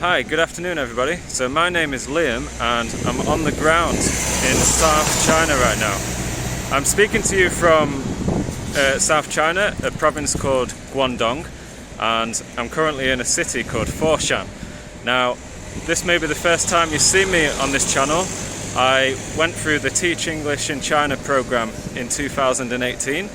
Hi, good afternoon everybody. So my name is Liam and I'm on the ground in South China right now. I'm speaking to you from South China, a province called Guangdong, and I'm currently in a city called Foshan. Now, this may be the first time you see me on this channel. I went through the Teach English in China program in 2018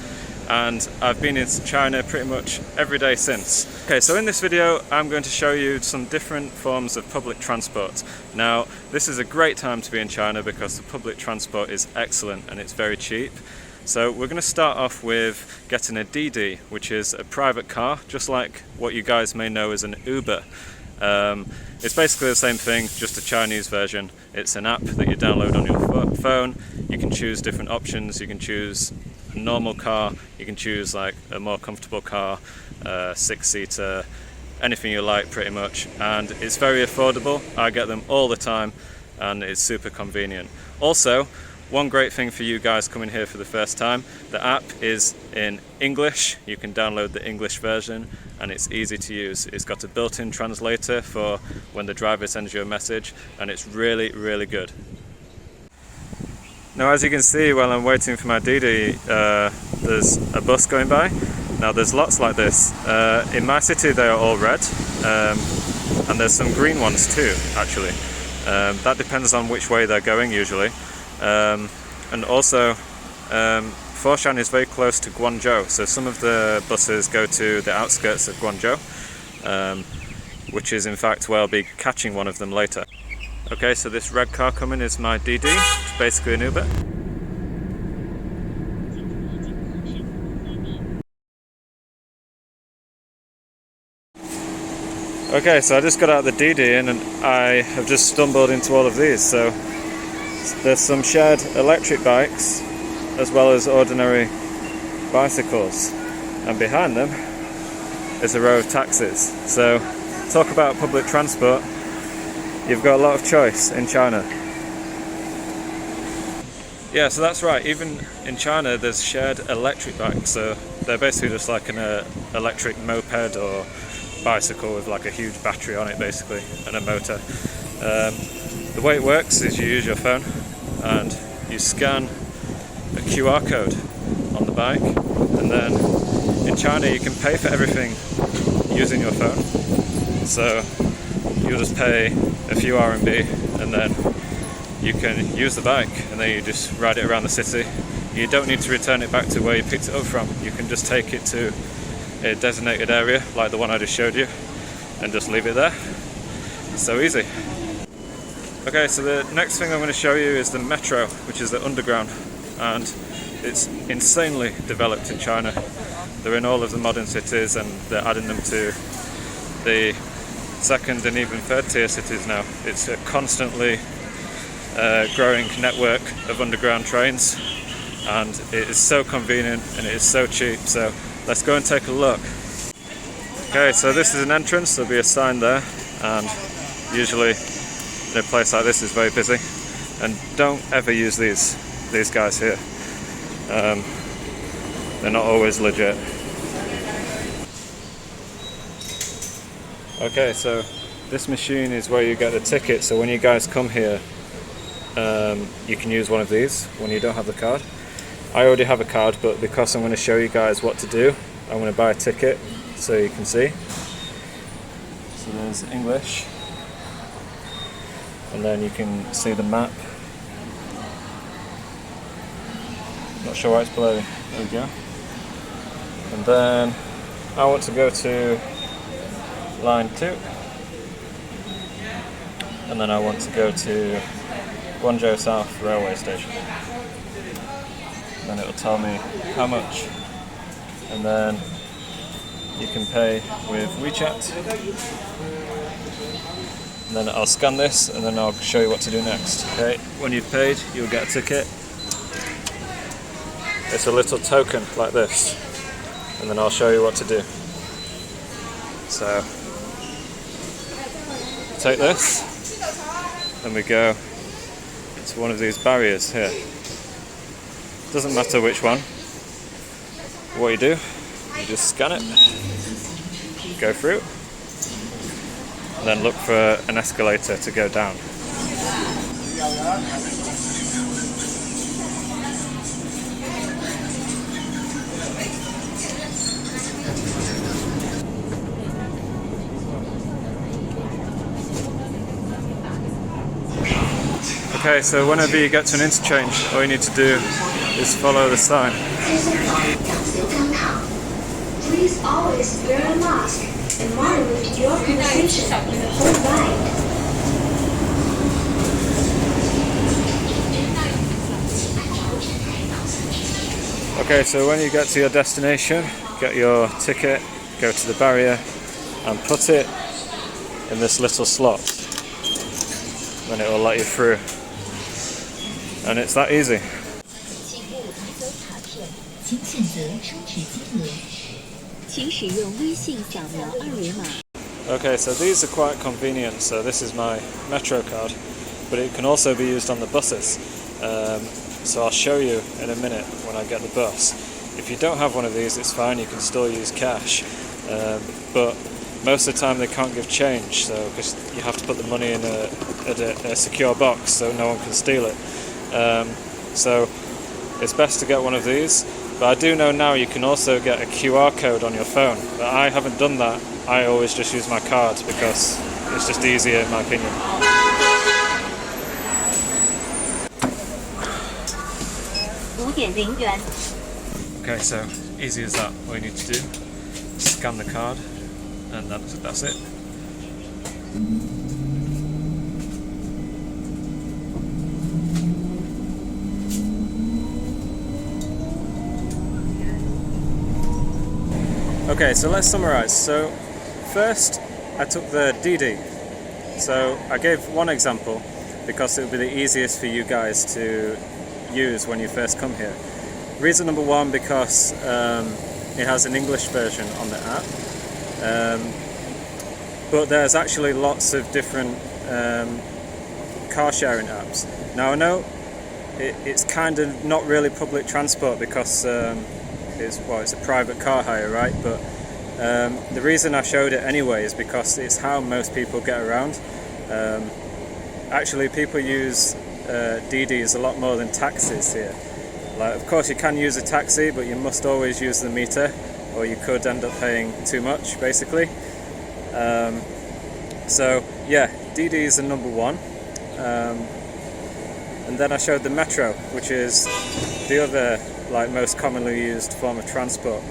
and I've been in China pretty much every day since. Okay, so in this video I'm going to show you some different forms of public transport. Now, this is a great time to be in China because the public transport is excellent and it's very cheap. So we're going to start off with getting a Didi, which is a private car, just like what you guys may know as an Uber. It's basically the same thing, just a Chinese version. It's an app that you download on your phone. You can choose different options. You can choose a normal car, you can choose like a more comfortable car, 6-seater, anything you like pretty much, and it's very affordable. I get them all the time and it's super convenient. Also, one great thing for you guys coming here for the first time, the app is in English. You can download the English version and it's easy to use. It's got a built-in translator for when the driver sends you a message, and it's really, really good. Now, as you can see while I'm waiting for my Didi, there's a bus going by. Now there's lots like this. In my city they are all red, and there's some green ones too, actually. That depends on which way they're going usually. And also, Foshan is very close to Guangzhou, so some of the buses go to the outskirts of Guangzhou, which is in fact where I'll be catching one of them later. Okay, so this red car coming is my Didi, which is basically an Uber. Okay, so I just got out of the Didi and I have just stumbled into all of these. So there's some shared electric bikes as well as ordinary bicycles, and behind them is a row of taxis. So talk about public transport. You've got a lot of choice in China. Yeah, so that's right. Even in China, there's shared electric bikes. So they're basically just like an electric moped or bicycle with like a huge battery on it, basically, and a motor. The way it works is you use your phone and you scan a QR code on the bike, and then in China you can pay for everything using your phone. So you'll just pay a few RMB and then you can use the bike, and then you just ride it around the city. You don't need to return it back to where you picked it up from. You can just take it to a designated area like the one I just showed you and just leave it there. It's so easy. Okay, so the next thing I'm going to show you is the metro, which is the underground, and it's insanely developed in China. They're in all of the modern cities and they're adding them to the second and even third tier cities now. It's a constantly growing network of underground trains, and it is so convenient and it is so cheap. So let's go and take a look. Okay, so this is an entrance. There'll be a sign there, and usually in a place like this is very busy. And don't ever use these guys here. They're not always legit. Okay, so this machine is where you get the ticket. So when you guys come here, you can use one of these when you don't have the card. I already have a card, but because I'm going to show you guys what to do, I'm going to buy a ticket so you can see. So there's English, and then you can see the map. Not sure why it's blurry. There we go. And then I want to go to line 2, and then I want to go to Guangzhou South railway station. Then it will tell me how much, and then you can pay with WeChat, and then I'll scan this and then I'll show you what to do next. Okay, when you've paid, you'll get a ticket. It's a little token like this, and then I'll show you what to do. So take this and we go to one of these barriers here. Doesn't matter which one. What you do, you just scan it, go through, and then look for an escalator to go down. Okay, so whenever you get to an interchange, all you need to do is follow the sign. Please always wear a mask and monitor your conversation the whole ride. Okay, so when you get to your destination, get your ticket, go to the barrier and put it in this little slot. Then it will let you through. And it's that easy. Okay, so these are quite convenient. So this is my Metro card, but it can also be used on the buses. So I'll show you in a minute when I get the bus. If you don't have one of these, it's fine, you can still use cash. But most of the time they can't give change, so because you have to put the money in a secure box so no one can steal it. So it's best to get one of these. But I do know now you can also get a QR code on your phone. But I haven't done that. I always just use my card because it's just easier in my opinion. Okay, so easy as that. All you need to do is scan the card and that's it. Okay, so let's summarize. So first I took the Didi. So I gave one example because it would be the easiest for you guys to use when you first come here. Reason number one, because it has an English version on the app, but there's actually lots of different car sharing apps. Now I know it's kind of not really public transport because it's a private car hire, right? But the reason I showed it anyway is because it's how most people get around. Actually, people use Didis a lot more than taxis here. Like, of course, you can use a taxi, but you must always use the meter, or you could end up paying too much, basically. So yeah, Didi is the number one. And then I showed the Metro, which is the other most commonly used form of transport.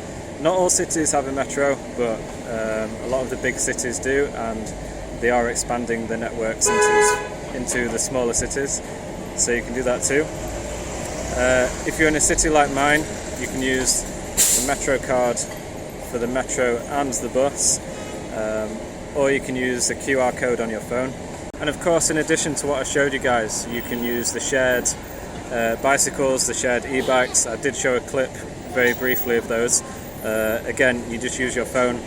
Not all cities have a Metro, but a lot of the big cities do, and they are expanding the networks into the smaller cities, so you can do that too. If you're in a city like mine, you can use the Metro card for the Metro and the bus, or you can use the QR code on your phone. And of course, in addition to what I showed you guys, you can use the shared bicycles, the shared e-bikes. I did show a clip very briefly of those. Again, you just use your phone,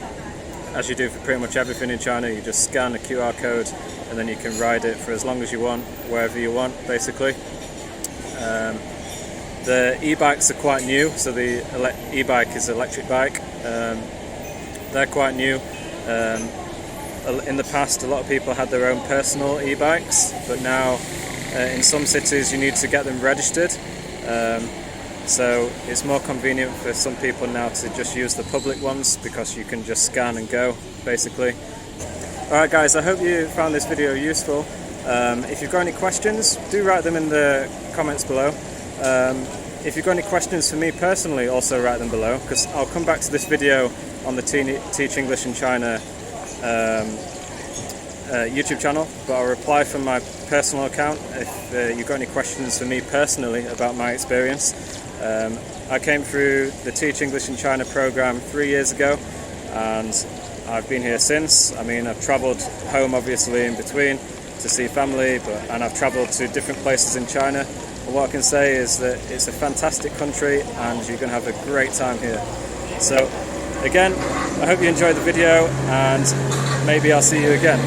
as you do for pretty much everything in China. You just scan a QR code and then you can ride it for as long as you want, wherever you want, basically. The e-bikes are quite new, so the e-bike is an electric bike. They're quite new. In the past, a lot of people had their own personal e-bikes, but now in some cities you need to get them registered. So it's more convenient for some people now to just use the public ones because you can just scan and go, basically. Alright guys, I hope you found this video useful. If you've got any questions, do write them in the comments below. If you've got any questions for me personally, also write them below, because I'll come back to this video on the Teach English in China YouTube channel, but I'll reply from my personal account if you've got any questions for me personally about my experience. I came through the Teach English in China program 3 years ago, and I've been here since. I mean, I've travelled home obviously in between to see family, and I've travelled to different places in China. And what I can say is that it's a fantastic country and you're going to have a great time here. So again, I hope you enjoyed the video, and maybe I'll see you again.